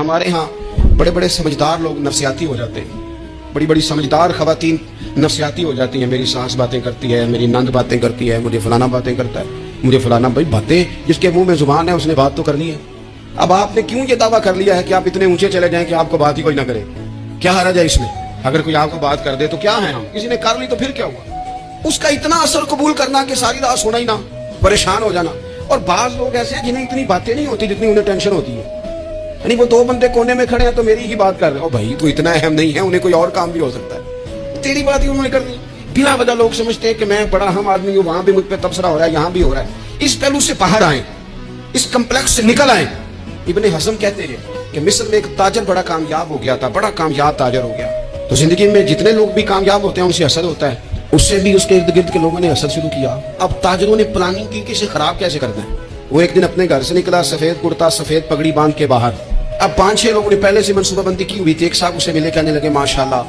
ہمارے ہاں بڑے بڑے سمجھدار لوگ نفسیاتی ہو جاتے ہیں، بڑی بڑی سمجھدار خواتین نفسیاتی ہو جاتی ہیں. میری ساس باتیں کرتی ہے، میری نند باتیں کرتی ہے، مجھے فلانا باتیں کرتا ہے، مجھے فلانا. بھائی باتیں، جس کے منہ میں زبان ہے اس نے بات تو کرنی ہے. اب آپ نے کیوں یہ دعویٰ کر لیا ہے کہ آپ اتنے اونچے چلے جائیں کہ آپ کو بات ہی کوئی نہ کرے؟ کیا حرج ہے اس میں؟ اگر کوئی آپ کو بات کر دے تو کیا ہے، ہم کسی نے کر لی تو پھر کیا ہوا؟ اس کا اتنا اثر قبول کرنا کہ ساری رات سونا ہی نہ، پریشان ہو جانا. اور بعض لوگ ایسے ہیں جنہیں اتنی باتیں نہیں ہوتی جتنی انہیں ٹینشن ہوتی ہے. یعنی وہ دو بندے کونے میں کھڑے ہیں تو میری ہی بات کر رہے ہو. بھائی تو اتنا اہم نہیں ہے، انہیں کوئی اور کام بھی ہو سکتا ہے، تیری بات ہی انہوں نے کر دی. بلا وجہ لوگ سمجھتے ہیں کہ میں بڑا اہم آدمی ہوں، وہاں بھی مجھ پہ تبصرہ ہو رہا ہے، یہاں بھی ہو رہا ہے. اس پہلو سے باہر آئیں، اس کمپلیکس سے نکل آئیں. ابن حزم کہتے ہیں کہ مصر میں ایک تاجر بڑا کامیاب ہو گیا تھا، بڑا کامیاب تاجر ہو گیا. تو زندگی میں جتنے لوگ بھی کامیاب ہوتے ہیں ان سے حسد ہوتا ہے. اس سے بھی اس کے ارد گرد کے لوگوں نے حسد شروع کیا. اب تاجروں نے پلاننگ کی کہ اسے خراب کیسے کرنا ہے. وہ ایک دن اپنے گھر سے نکلا، سفید کرتا سفید پگڑی باندھ کے باہر. اب 5-6 لوگوں نے پہلے سے منصوبہ بندی کی ہوئی تھی. ایک صاحب اسے ملے، کہنے لگے ماشاءاللہ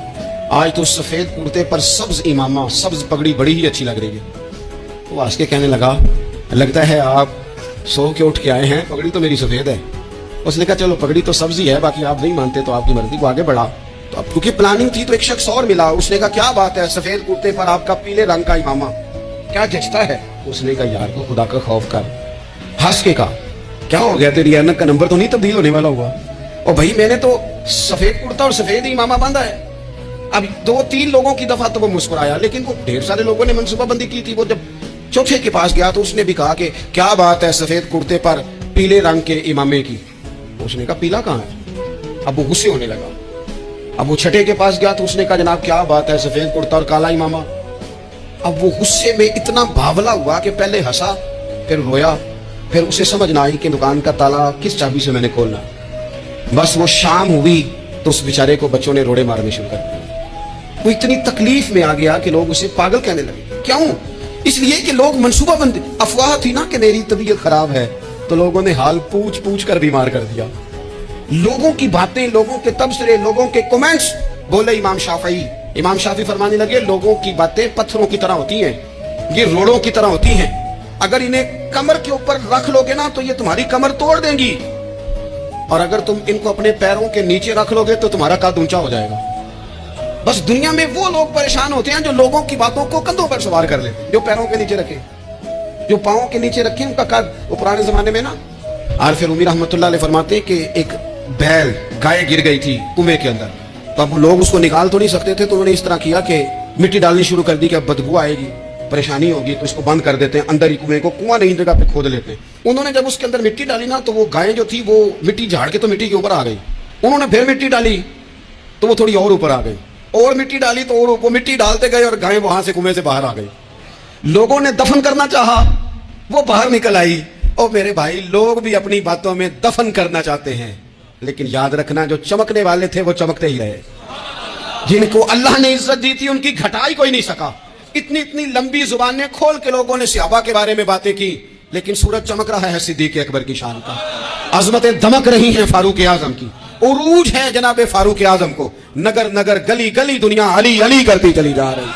آج تو سفید کرتے پر سبز امامہ، سبز پگڑی بڑی ہی اچھی لگ رہی ہے. وہ ہنس کے کہنے لگا لگتا ہے آپ سو کے اٹھ کے آئے ہیں، پگڑی تو میری سفید ہے. اس نے کہا چلو پگڑی تو سبزی ہے، باقی آپ نہیں مانتے تو آپ کی مرضی. کو آگے بڑھا تو اب کیونکہ پلاننگ تھی تو ایک شخص اور ملا. اس نے کہا کیا بات ہے، سفید کرتے پر آپ کا پیلے رنگ کا امامہ کیا جچتا ہے. اس نے کہا یار کو خدا کا خوف کر. ہنس کے کہا کیا ہو گیا، تیری اینک کا نمبر تو نہیں تبدیل ہونے والا ہوا؟ اور بھائی میں نے تو سفید کرتا اور سفید امامہ باندھا ہے. اب 2-3 لوگوں کی دفعہ تو وہ مسکرایا، لیکن وہ ڈھیر سارے لوگوں نے منصوبہ بندی کی تھی. وہ جب چوتھے کے پاس گیا تو اس نے بھی کہا کہ کیا بات ہے سفید کرتے پر پیلے رنگ کے امامے کی. اس نے کہا پیلا کہاں ہے؟ اب وہ غصے ہونے لگا. اب وہ چھٹے کے پاس گیا تو اس نے کہا جناب کیا بات ہے سفید کرتا اور کالا امامہ. اب وہ غصے میں اتنا بھاولا ہوا کہ پہلے ہنسا پھر رویا، پھر اسے سمجھ نہ آئی کہ دکان کا تالا کس چابی سے میں نے کھولنا. بس وہ شام ہوئی تو اس بیچارے کو بچوں نے روڑے مارنے شروع کر دیے. وہ اتنی تکلیف میں آ گیا کہ لوگ اسے پاگل کہنے لگے. کیوں؟ اس لیے کہ لوگ منصوبہ بندی، افواہ تھی نا کہ میری طبیعت خراب ہے، تو لوگوں نے حال پوچھ پوچھ کر بیمار کر دیا. لوگوں کی باتیں، لوگوں کے تبصرے، لوگوں کے کمنٹس. بولے امام شافعی فرمانے لگے لوگوں کی باتیں پتھروں کی طرح ہوتی ہیں، یہ روڑوں کی طرح ہوتی ہیں. اگر انہیں کمر کے اوپر رکھ لو گے نا تو یہ تمہاری کمر توڑ دیں گی، اور اگر تم ان کو اپنے پیروں کے نیچے رکھ لو گے تو تمہارا قد اونچا ہو جائے گا. بس دنیا میں وہ لوگ پریشان ہوتے ہیں جو لوگوں کی باتوں کو کندھوں پر سوار کر لیتے، جو پیروں کے نیچے رکھے، جو پاؤں کے نیچے رکھے ان کا قد. وہ پرانے زمانے میں نا عارف رومی رحمۃ اللہ علیہ فرماتے ہیں کہ ایک بیل گائے گر گئی تھی کنویں کے اندر. تو اب لوگ اس کو نکال تو نہیں سکتے تھے، تو انہوں نے اس طرح کیا کہ مٹی ڈالنی شروع کر دی کہ اب بدبو آئے گی، پریشانی ہوگی، تو اس کو بند کر دیتے ہیں اندر ہی کنویں کو. کنواں نہیں جگہ پہ کھود لیتے ہیں. انہوں نے جب اس کے اندر مٹی ڈالی نا تو وہ گائے جو تھی وہ مٹی جھاڑ کے تو مٹی کے اوپر آ گئی. انہوں نے پھر مٹی ڈالی تو وہ تھوڑی اور اوپر آ گئی، اور مٹی ڈالی تو اور وہ مٹی ڈالتے گئے اور گائے وہاں سے کنویں سے باہر آ گئی. لوگوں نے دفن کرنا چاہا، وہ باہر نکل آئی. اور میرے بھائی لوگ بھی اپنی باتوں میں دفن کرنا چاہتے ہیں، لیکن یاد رکھنا جو چمکنے والے تھے وہ چمکتے ہی رہے. جن کو اللہ نے عزت دی تھی ان کی گھٹائی کوئی نہیں سکا. اتنی لمبی زبانیں کھول کے لوگوں نے صحابہ کے بارے میں باتیں کی، لیکن سورج چمک رہا ہے صدیق اکبر کی شان کا، عظمتیں دمک رہی ہیں فاروق اعظم کی، عروج ہے جناب فاروق اعظم کو. نگر نگر گلی گلی دنیا علی علی کرتی چلی جا رہی.